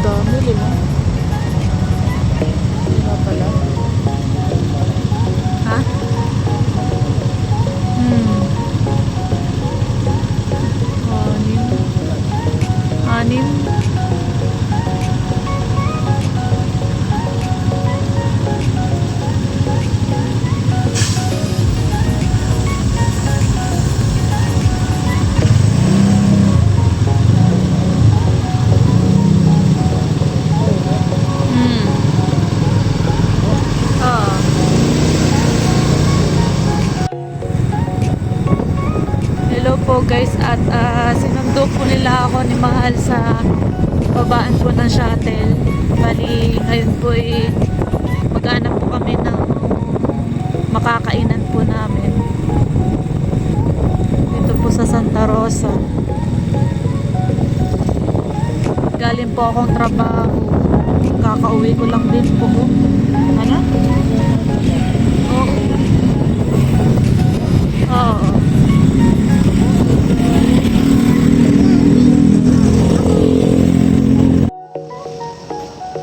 dami, lima. Lima pala. Ha? Anim. Anim. Hello po guys, at sinundo po nila ako ni Mahal sa babaan po ng shuttle. Bali ngayon po mag-aanap po kami ng makakainan po namin dito po sa Santa Rosa. Galing po akong trabaho, kakauwi ko lang din po. Ano? Oo. Oo.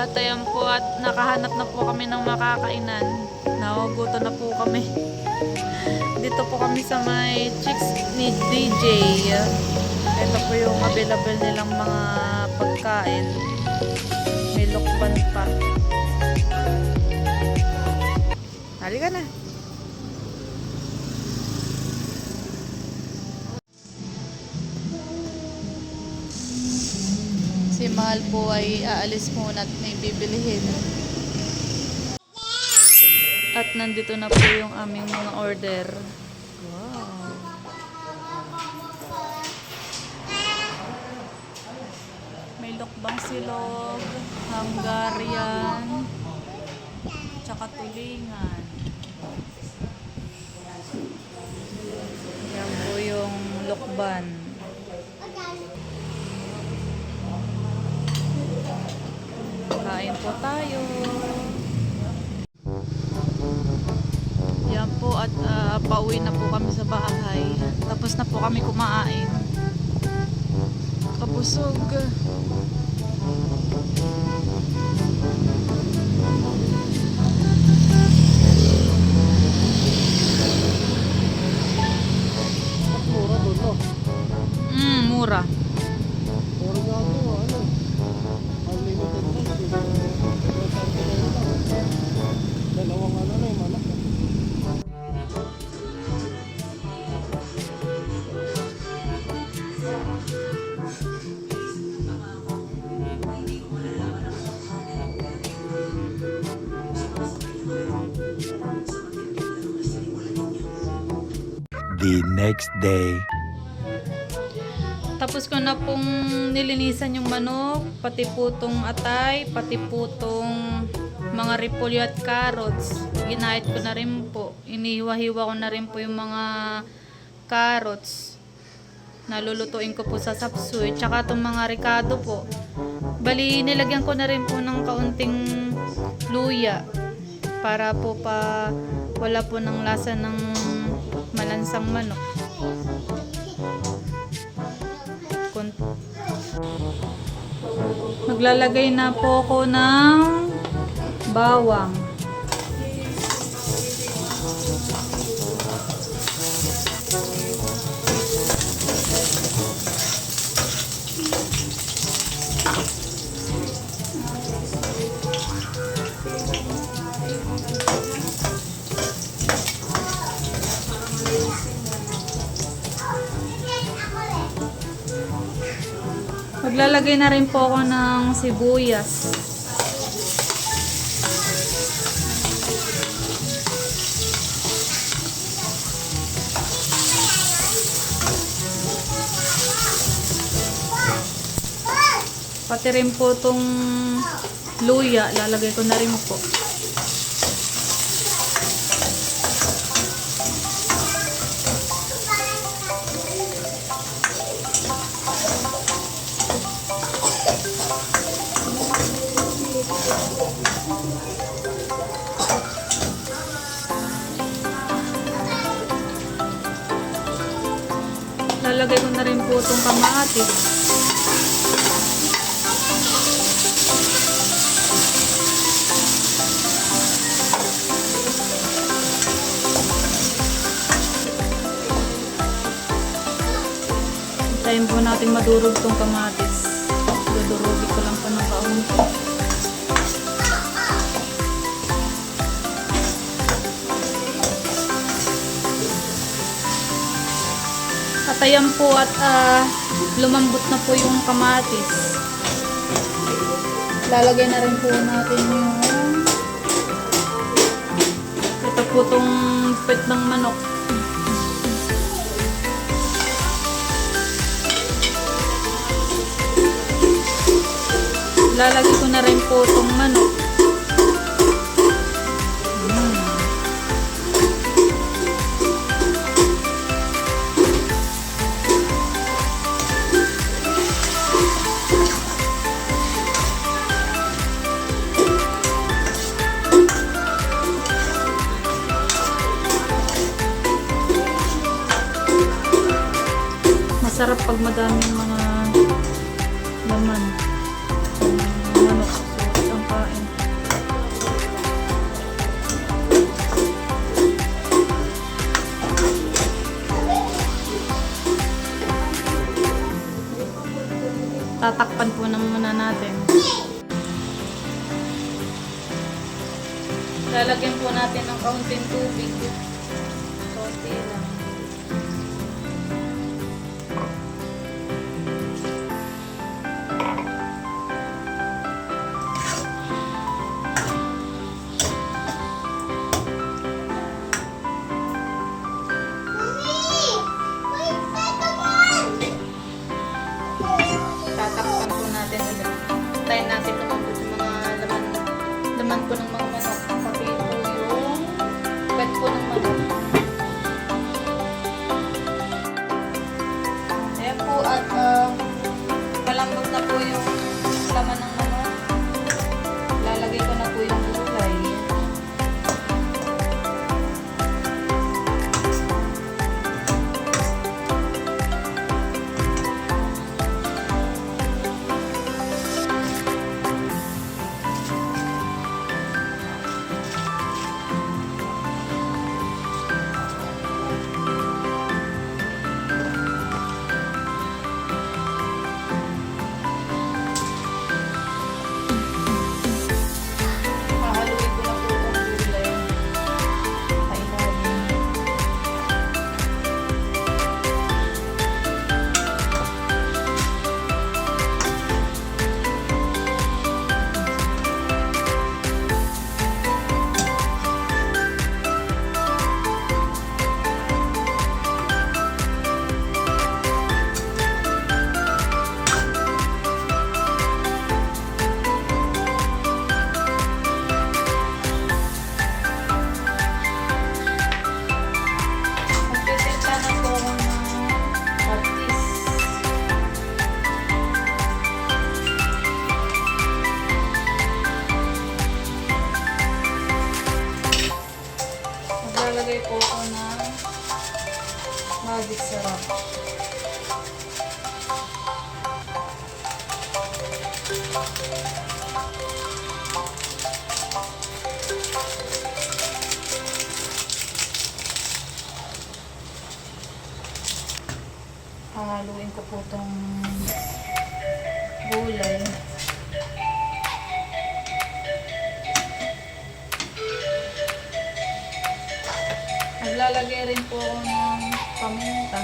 At ayan po, at nakahanap na po kami ng makakainan. Nahuguto na po kami. Dito po kami sa may Chicks ni DJ. Ito po yung available nilang mga pagkain. May lokban pa. Halika na. Si Mahal po ay aalis muna at may bibilihin. At nandito na po yung aming mga order. Wow. May lokbang silog, Hungarian, tsaka tulingan. Yan po yung lokban. Kain po tayo. Yan po, at pauwi na po kami sa bahay. Tapos na po kami kumain. Kapusog. Mura doon, no? Mura. Mura nga ito, ano? Unlimited rice. Dalawang ano na yung malaki. The next day. Tapos ko na pong nilinisan yung manok, pati po tong atay, pati po tong mga repolyo at carrots. Ginahit ko na rin po. Inihiwa-hiwa ko na rin po yung mga carrots. Nalulutuin ko po sa sapsoy. Tsaka itong mga ricado po. Bali, nilagyan ko na rin po ng kaunting luya. Para po wala po ng lasa ng malansang manok. Maglalagay na po ako ng bawang. Maglalagay na rin po ako ng sibuyas. Pati rin po itong luya, lalagay ko na rin po. Lalagay ko na rin po itong kamatis. Hintayin po natin madurog tong kamatis. Dudurugin ko lang po ng kaunti. At ayan po at lumambot na po yung kamatis. Lalagay na rin po natin yung ito po tong pet ng manok. Lalagay ko na rin po itong manok. Masarap pag madaming mga laman. Manok sa isang kain. Tatakpan po na muna natin. Lalagyan po natin ng kaunting tubig. Kaunti lang. Tatakpan po natin ulit. Tayin natin lumambot yung mga laman po ng mga manok. Pati po yung pet po ng manok. Ayan po at palambot na po yung laman ng manok. Lalagay ko na po yung gulay. Hahaluin ko na po itong gulay. Sa ilalim. Magtitimpla na po ako ng patis. Maglalagay po ako ng magic syrup. Hahaluin ko po itong gulay. Maglalagay rin po ako ng paminta.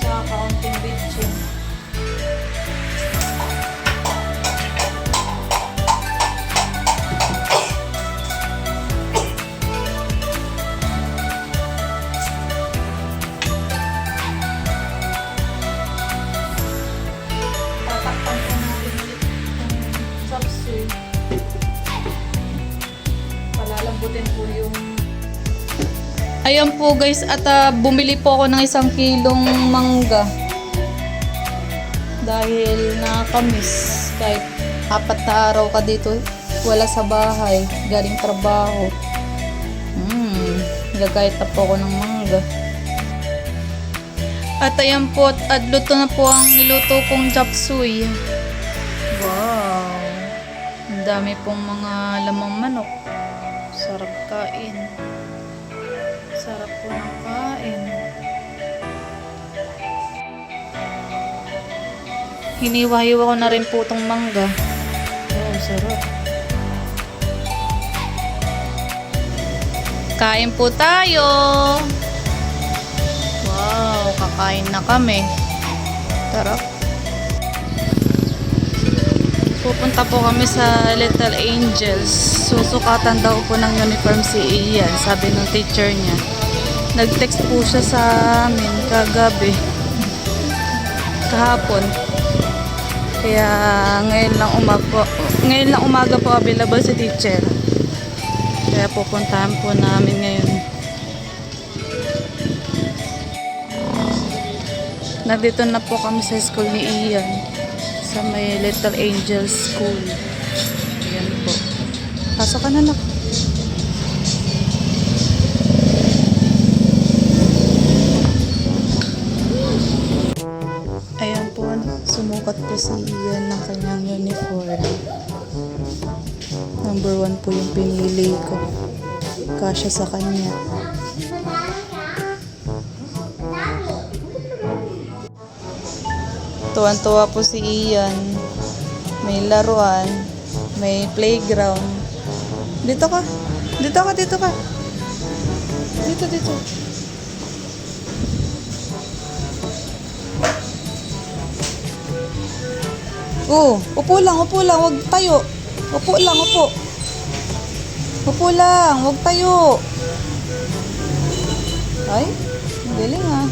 Tsaka kaunting bitchin. Tatakpan po natin ulit yung chopsuey. Palalambutin po yung... Ayan po guys, at bumili po ako ng 1 kilong mangga. Dahil nakakamiss kahit 4 na araw ka dito, wala sa bahay, galing trabaho. Gagayat na po ako ng mangga. At ayan po, at luto na po ang niluto kong chop suey. Wow! Ang dami pong mga lamang manok. Sarap kain. Sarap po ng kain. Hiniwa-hiwa ko na rin po itong mangga. Wow, sarap. Kain po tayo! Wow, kakain na kami. Tara. Pupunta po kami sa Little Angels. Susukatan daw po ng uniform si Ian, sabi ng teacher niya. Nag-text po siya sa amin kagabi. Kahapon. Kaya ngayon lang umaga po available si teacher. Kaya pupuntahan po namin ngayon. Nandito na po kami sa school ni Ian. Sa may Little Angels School. Ayan po. Pasok ka na, nak. Ayan po, sumukat po si Ian ng kanyang uniform. Number 1 po yung pinili ko. Kasya sa kanya. Tuwan-tuwa po si Ian. May laruan. May playground. Dito ka. Dito ka, dito ka. Dito, dito. Upo lang, upo lang. Huwag tayo. Upo lang, upo. Upo lang, huwag tayo. Ay, ang galing ah.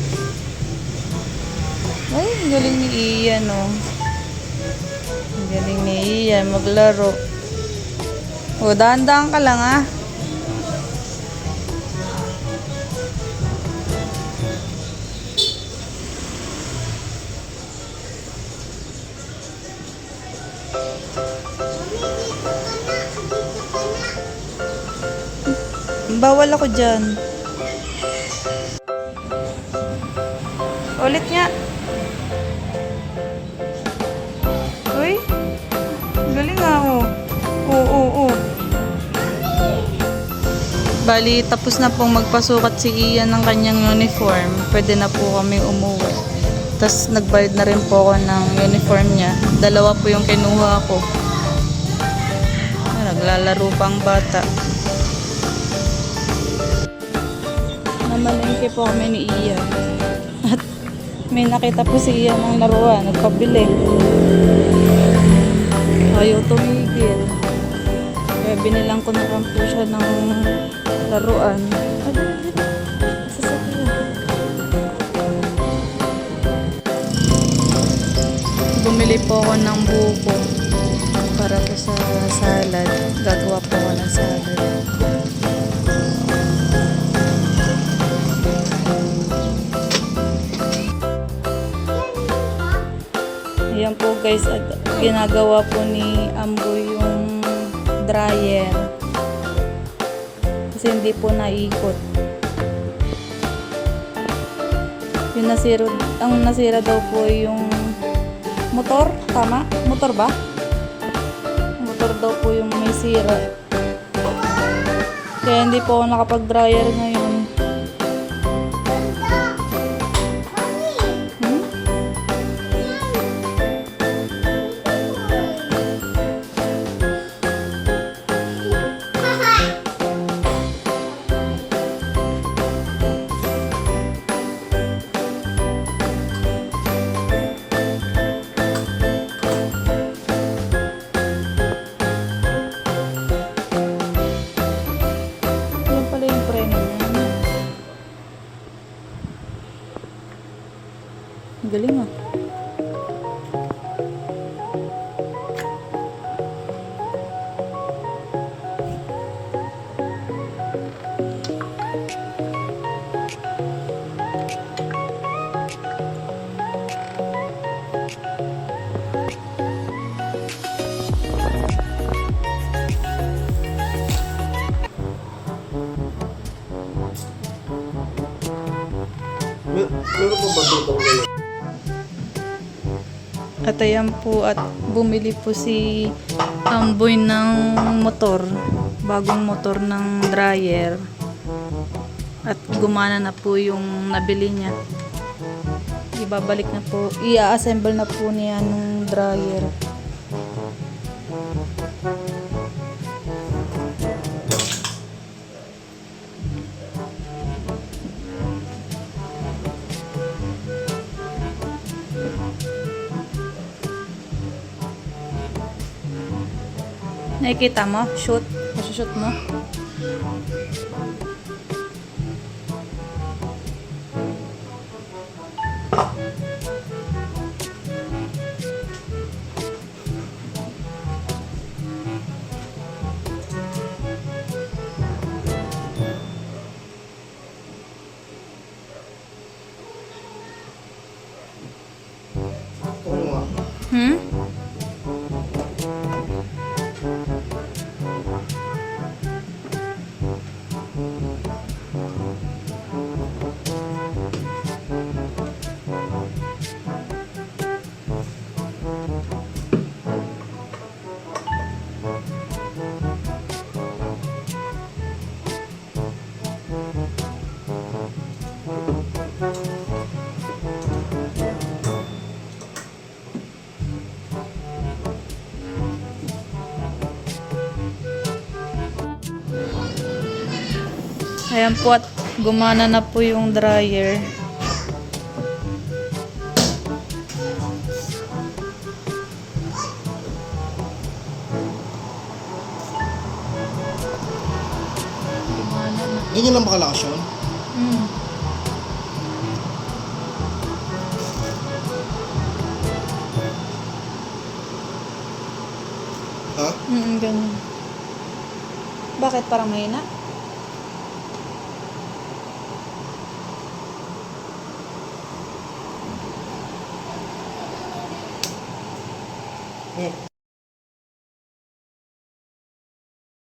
Ay, ang galing ni Ian oh. Ang galing ni Ian maglaro. Dahan-dahan ka lang ah. Bawal ako dyan. Ulit nga. Uy. Galing nga ako. Oo. Bali, tapos na pong magpasukat si Ian ng kanyang uniform. Pwede na po kami umuwi. Tapos nagbayad na rin po ako ng uniform niya. 2 po yung kinuha ko. Naglalaro pang bata. Namalengke po kami ni Ian. At may nakita po si Ian ng laruan at pabili. Ayaw tumigil. Kaya binilang ko na lang po siya ng laruan. Sasakyan. Bumili po ako ng buko para po sa salad. Gagawa po ako ng salad. Ayan po guys, at ginagawa po ni Amboy yung dryer. Kasi hindi po naikot. Yung ang nasira daw po yung motor. Tama? Motor ba? Motor daw po yung may sira. Kaya hindi po ako nakapag-dryer ngayon. Yan pala yung preno niya. At ayan po at bumili po si Amboy ng motor. Bagong motor ng dryer. At gumana na po yung nabili niya. Ibabalik na po. I-assemble na po niya ng dryer. Nakikita mo? Shoot. Masushoot mo? Oo nga. Hmm? Ayan po at gumana na po yung dryer. Gumana na. Ganyan lang ba kalakas yun? Mm. Ha? Ganyan. Bakit parang mahina? Hmm.